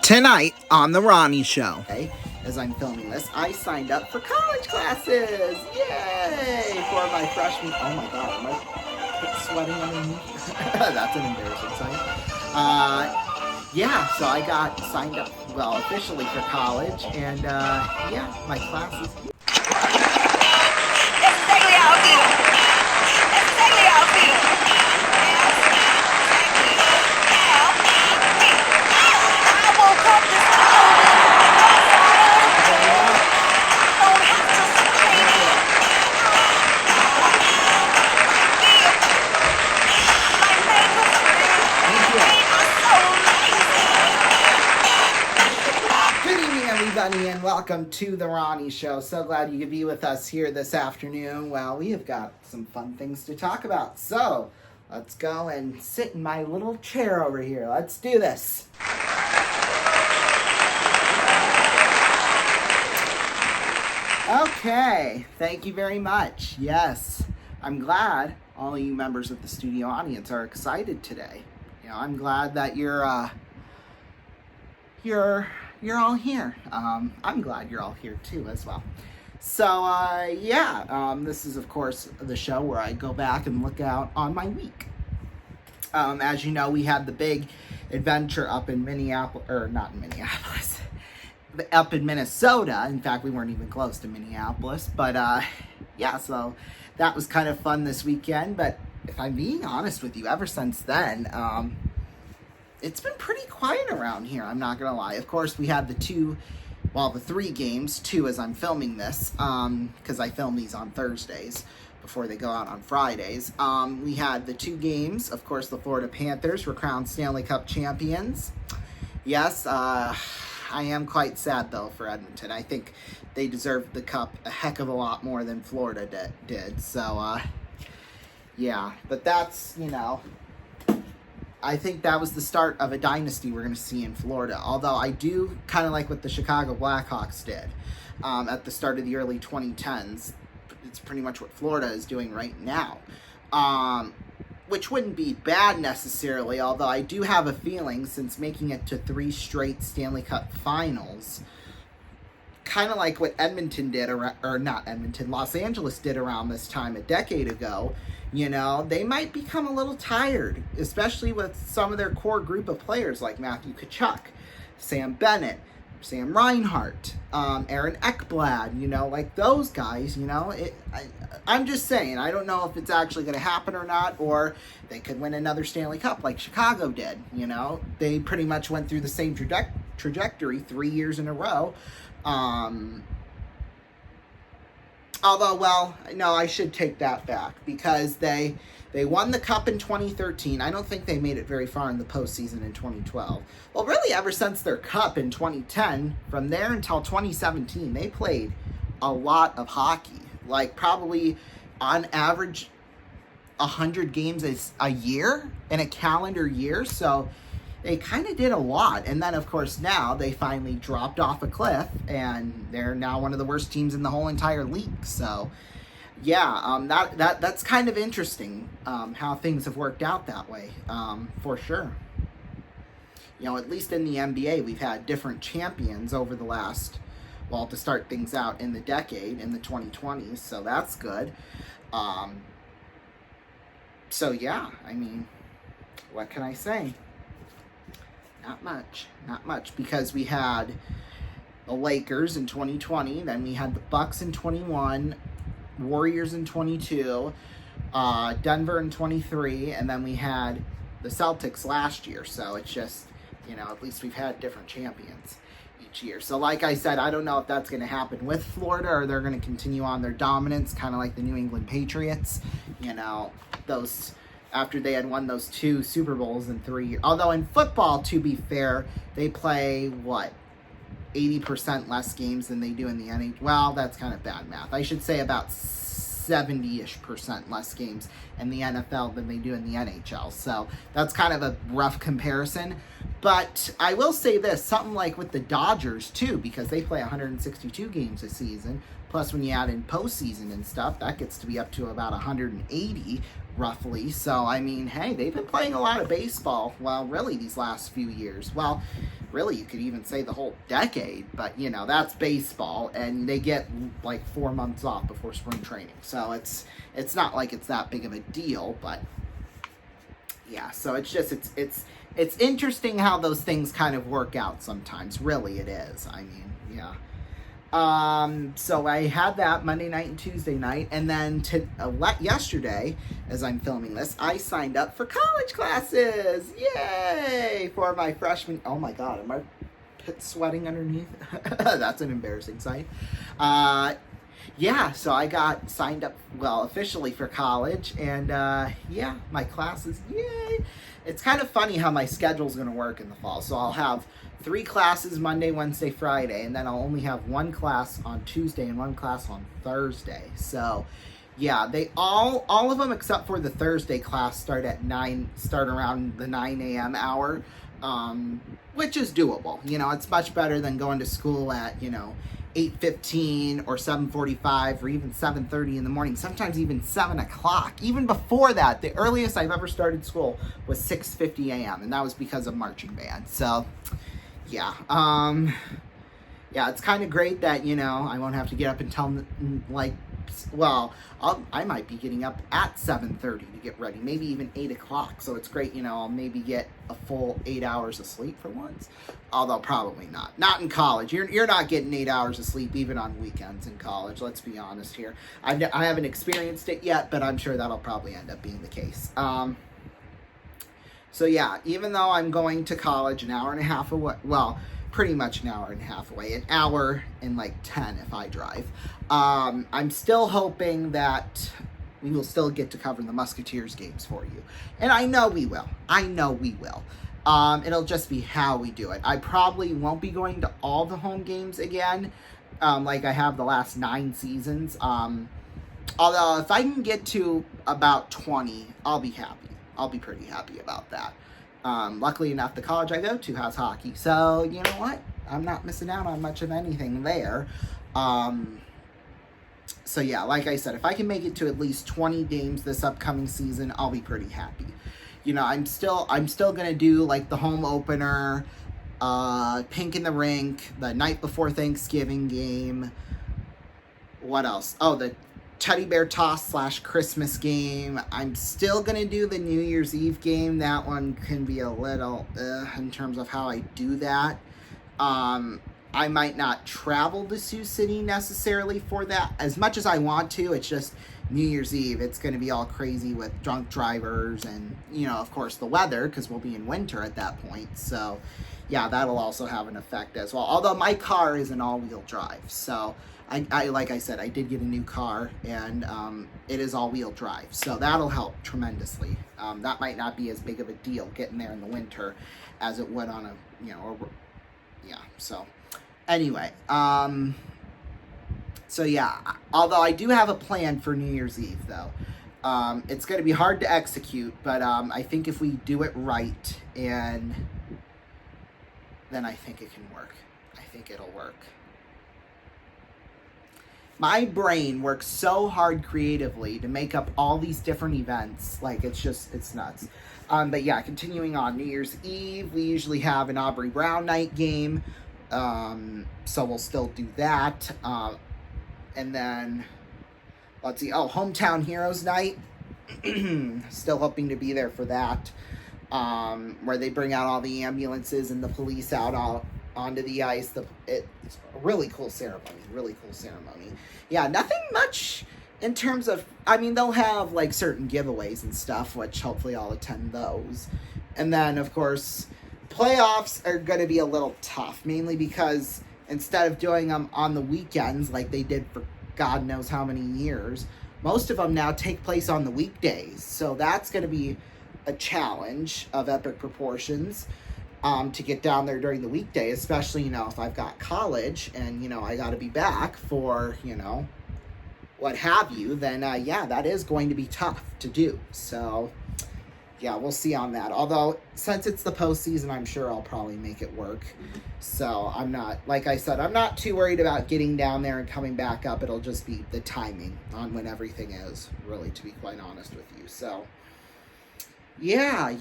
Tonight on The Ronnie Show. Okay, as I'm filming this, I signed up for college classes. Yay! For my freshman. Oh my god, am I sweating underneath? That's an embarrassing sign. Yeah, so I got signed up, well, officially for college, and yeah, my classes. And welcome to The Ronnie Show. So glad you could be with us here this afternoon. Well, we have got some fun things to talk about. So, let's go and sit in my little chair over here. Let's do this. Okay, thank you very much. Yes, I'm glad all of you members of the studio audience are excited today. You know, I'm glad that you're all here. I'm glad you're all here too as well. So, this is of course the show where I go back and look out on my week. As you know, we had the big adventure up in up in Minnesota. In fact, we weren't even close to Minneapolis, but so that was kind of fun this weekend. But if I'm being honest with you, ever since then, it's been pretty quiet around here, I'm not going to lie. Of course, we had the 3 games, 2 as I'm filming this, because I film these on Thursdays before they go out on Fridays. We had the 2 games. Of course, the Florida Panthers were crowned Stanley Cup champions. Yes, I am quite sad, though, for Edmonton. I think they deserved the cup a heck of a lot more than Florida did. So, yeah, but that's, I think that was the start of a dynasty we're going to see in Florida. Although I do kind of like what the Chicago Blackhawks did at the start of the early 2010s. It's pretty much what Florida is doing right now. Which wouldn't be bad necessarily, although I do have a feeling, since making it to 3 straight Stanley Cup finals, kind of like what Los Angeles did around this time a decade ago, they might become a little tired, especially with some of their core group of players like Matthew Tkachuk, Sam Bennett, Sam Reinhart, Aaron Ekblad, like those guys, I'm just saying, I don't know if it's actually going to happen or not, or they could win another Stanley Cup like Chicago did, They pretty much went through the same trajectory 3 years in a row. Although, well, no, I should take that back, because they won the Cup in 2013. I don't think they made it very far in the postseason in 2012. Well, really, ever since their Cup in 2010, from there until 2017, they played a lot of hockey. Like, probably, on average, 100 games a year, in a calendar year. So, they kind of did a lot. And then, of course, now they finally dropped off a cliff, and they're now one of the worst teams in the whole entire league. So, yeah, that's kind of interesting, how things have worked out that way, for sure. At least in the NBA, we've had different champions over the last, well, to start things out in the decade, in the 2020s, so that's good. So, yeah, I mean, what can I say? Not much, because we had the Lakers in 2020, then we had the Bucks in 21, Warriors in 22, Denver in 23, and then we had the Celtics last year. So it's just, at least we've had different champions each year. So like I said, I don't know if that's going to happen with Florida, or they're going to continue on their dominance, kind of like the New England Patriots, those, after they had won those 2 Super Bowls in 3 years. Although in football, to be fair, they play, 80% less games than they do in the NHL. Well, that's kind of bad math. I should say about 70-ish% less games in the NFL than they do in the NHL. So that's kind of a rough comparison. But I will say this, something like with the Dodgers too, because they play 162 games a season. Plus when you add in postseason and stuff, that gets to be up to about 180. roughly. So, I mean, hey, they've been playing a lot of baseball, well, really these last few years. Well, really, you could even say the whole decade, but, you know, that's baseball, and they get, like, 4 months off before spring training. So, it's not like it's that big of a deal, but, yeah, so it's just, it's interesting how those things kind of work out sometimes. Really, it is. I mean, yeah. So I had that Monday night and Tuesday night, and then yesterday, as I'm filming this, I signed up for college classes. Yay! For my freshman. Oh my God, am I sweating underneath? That's an embarrassing sight. Yeah, so I got signed up, well, officially for college, and yeah, my classes, yay! It's kind of funny how my schedule's going to work in the fall. So I'll have 3 classes Monday, Wednesday, Friday, and then I'll only have 1 class on Tuesday and 1 class on Thursday. So yeah, they all of them except for the Thursday class start around the 9 a.m. hour, which is doable. You know, it's much better than going to school at, you know, 8:15 or 7:45 or even 7:30 in the morning, sometimes even 7 o'clock. Even before that, the earliest I've ever started school was 6:50 a.m. and that was because of marching band. So yeah, yeah, it's kind of great that, you know, I won't have to get up until, like, well, I might be getting up at 7:30 to get ready, maybe even 8 o'clock. So it's great, you know, I'll maybe get a full 8 hours of sleep for once. Although probably not. Not in college. You're not getting 8 hours of sleep even on weekends in college. Let's be honest here. I haven't experienced it yet, but I'm sure that'll probably end up being the case. So yeah, even though I'm going to college an hour and a half away, well, pretty much an hour and a half away, an hour and like 10 if I drive, I'm still hoping that we will still get to cover the Musketeers games for you. And I know we will. It'll just be how we do it. I probably won't be going to all the home games again, like I have the last 9 seasons. Although if I can get to about 20, I'll be happy. I'll be pretty happy about that. Luckily enough, the college I go to has hockey. So, you know what? I'm not missing out on much of anything there. So yeah, like I said, if I can make it to at least 20 games this upcoming season, I'll be pretty happy. You know, I'm still gonna do like the home opener, Pink in the Rink, the night before Thanksgiving game. What else? Oh, the Teddy Bear Toss / Christmas game. I'm still gonna do the New Year's Eve game. That one can be a little in terms of how I do that. I might not travel to Sioux City necessarily for that as much as I want to. It's just New Year's Eve. It's going to be all crazy with drunk drivers and, you know, of course, the weather, because we'll be in winter at that point. So, yeah, that'll also have an effect as well. Although my car is an all-wheel drive. So, I like I said, I did get a new car, and it is all-wheel drive. So, that'll help tremendously. That might not be as big of a deal getting there in the winter as it would on a, you know, yeah, so... Anyway, so yeah, although I do have a plan for New Year's Eve, though. It's going to be hard to execute, but I think if we do it right, and then I think it can work. I think it'll work. My brain works so hard creatively to make up all these different events. Like, it's nuts. But yeah, continuing on, New Year's Eve, we usually have an Aubrey Brown night game. So we'll still do that. And then, let's see, Hometown Heroes Night. Still hoping to be there for that. Where they bring out all the ambulances and the police out onto the ice. It's a really cool ceremony. Yeah, nothing much in terms of, I mean, they'll have like certain giveaways and stuff, which hopefully I'll attend those. And then, of course, playoffs are going to be a little tough, mainly because instead of doing them on the weekends like they did for God knows how many years, most of them now take place on the weekdays. So that's going to be a challenge of epic proportions to get down there during the weekday, especially, you know, if I've got college and, you know, I got to be back for, you know, what have you, then, yeah, that is going to be tough to do. So... yeah, we'll see on that. Although, since it's the postseason, I'm sure I'll probably make it work. So I'm not, like I said, I'm not too worried about getting down there and coming back up. It'll just be the timing on when everything is, really, to be quite honest with you. So, yeah.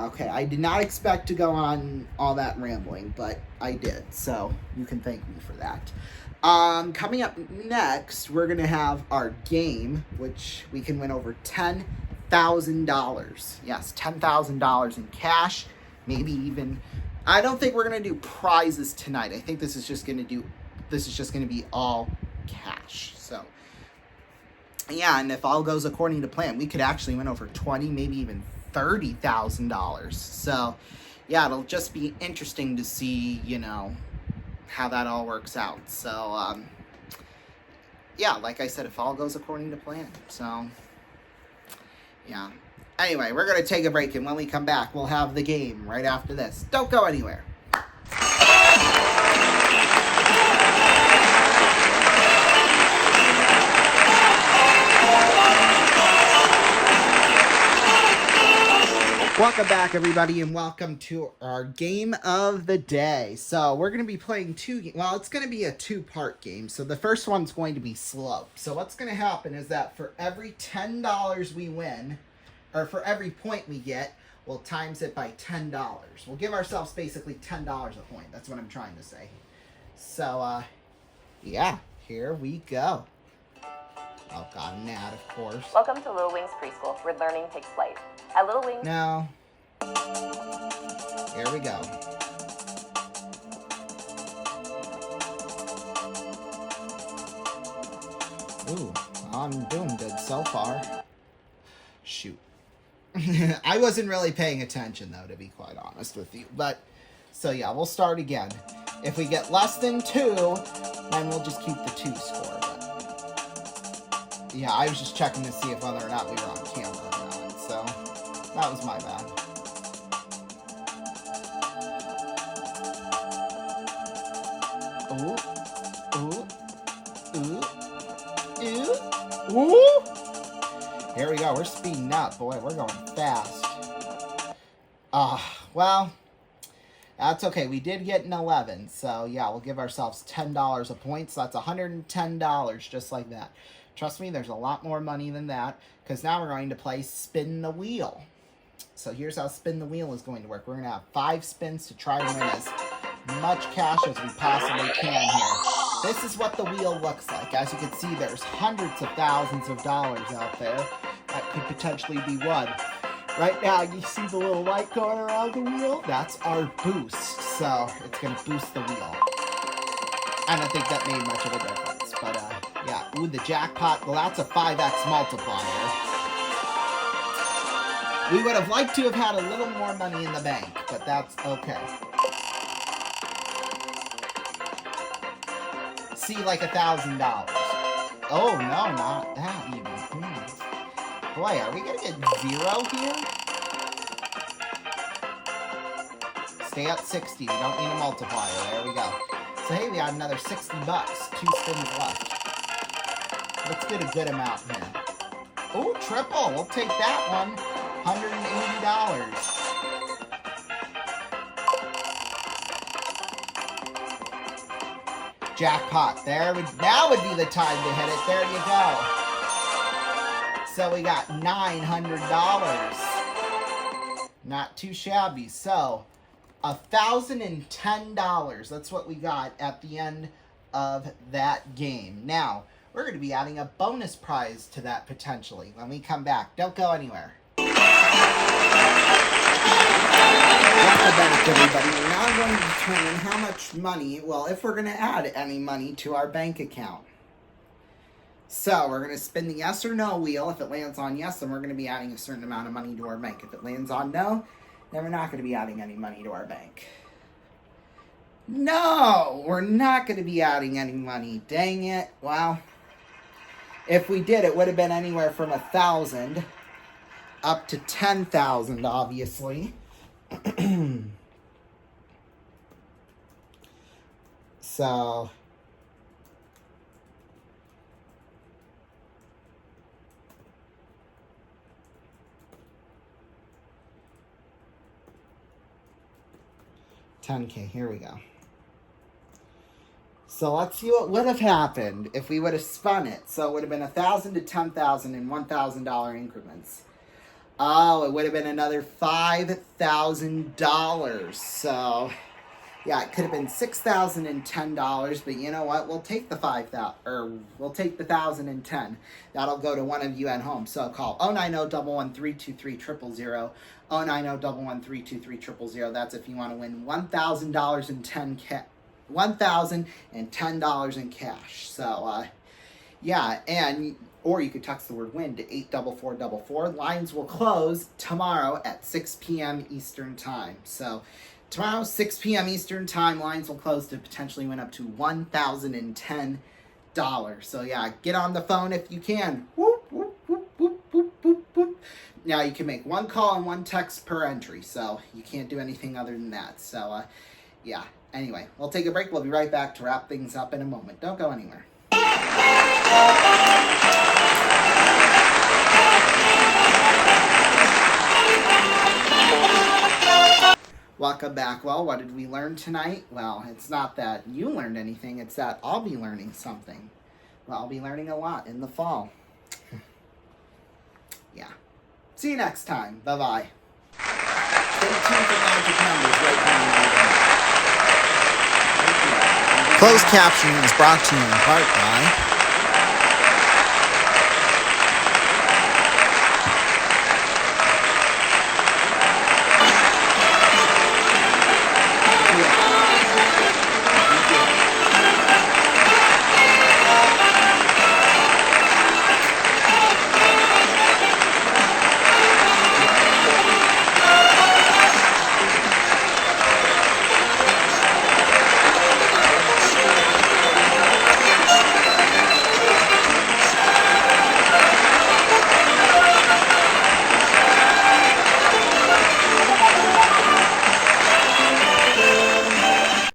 Okay, I did not expect to go on all that rambling, but I did. So you can thank me for that. Coming up next, we're going to have our game, which we can win over $10,000. Yes, $10,000 in cash. Maybe even, I don't think we're going to do prizes tonight. I think this is just going to be all cash. So, yeah, and if all goes according to plan, we could actually win over $20,000, maybe even $30,000. So, yeah, it'll just be interesting to see, how that all works out. So, yeah, like I said, if all goes according to plan. So, yeah. Anyway, we're going to take a break, and when we come back, we'll have the game right after this. Don't go anywhere. Welcome back, everybody, and welcome to our game of the day. So we're going to be playing it's going to be a two-part game. So the first one's going to be slow. So what's going to happen is that for every $10 we win, or for every point we get, we'll times it by $10. We'll give ourselves basically $10 a point. That's what I'm trying to say. So, yeah, here we go. Oh, God, an ad, of course. Welcome to Little Wings Preschool, where learning takes flight. At Little Wings... No. Here we go. Ooh, I'm doing good so far. Shoot. I wasn't really paying attention, though, to be quite honest with you. But, so yeah, we'll start again. If we get less than 2, then we'll just keep the 2 score. But, yeah, I was just checking to see if whether or not we were on camera or not. So, that was my bad. Ooh. Here we go. We're speeding up. Boy, we're going fast. Well, that's okay. We did get an 11. So, yeah, we'll give ourselves $10 a point. So, that's $110 just like that. Trust me, there's a lot more money than that. Because now we're going to play Spin the Wheel. So, here's how Spin the Wheel is going to work. We're going to have 5 spins to try to win as much cash as we possibly can here. This is what the wheel looks like. As you can see, there's hundreds of thousands of dollars out there that could potentially be won. Right now, you see the little light going around the wheel? That's our boost. So, it's going to boost the wheel. I don't think that made much of a difference. But, yeah. Ooh, the jackpot. Well, that's a 5x multiplier. We would have liked to have had a little more money in the bank, but that's okay. See, like $1,000. Oh, no, not that even. Boy, are we going to get 0 here? Stay at 60. We don't need a multiplier. There we go. So, hey, we got another $60. 2 spins left. Let's get a good amount here. Oh, triple. We'll take that one. $180. Jackpot. Now would be the time to hit it. There you go. So we got $900. Not too shabby. So, $1,010. That's what we got at the end of that game. Now, we're going to be adding a bonus prize to that potentially when we come back. Don't go anywhere. Welcome back, everybody. We're now going to determine how much money, well, if we're going to add any money to our bank account. So, we're going to spin the yes or no wheel. If it lands on yes, then we're going to be adding a certain amount of money to our bank. If it lands on no, then we're not going to be adding any money to our bank. No, we're not going to be adding any money. Dang it. Well, if we did, it would have been anywhere from 1,000 up to 10,000, obviously. So, 10K. Here we go. So let's see what would have happened if we would have spun it. So it would have been 1,000 to 10,000 in $1,000 increments. Oh, it would have been another $5,000. So yeah, it could have been $6,010. But you know what? We'll take the 5,000, or we'll take the 1,010. That'll go to one of you at home. So call 090-113-2300. 090-113-2300. That's if you want to win $1,000 in $1,010 in cash. So, yeah, or you could text the word WIN to 84444. Lines will close tomorrow at 6 p.m. Eastern Time. So, tomorrow, 6 p.m. Eastern Time, lines will close to potentially win up to $1,010. So, yeah, get on the phone if you can. Whoop, whoop, whoop, whoop, whoop, whoop, whoop. Now, you can make one call and one text per entry, so you can't do anything other than that. So, yeah. Anyway, we'll take a break. We'll be right back to wrap things up in a moment. Don't go anywhere. Welcome back. Well, what did we learn tonight? Well, it's not that you learned anything. It's that I'll be learning something. Well, I'll be learning a lot in the fall. Yeah. See you next time. Bye-bye. Stay tuned for magic numbers right now. Closed captioning is brought to you in part by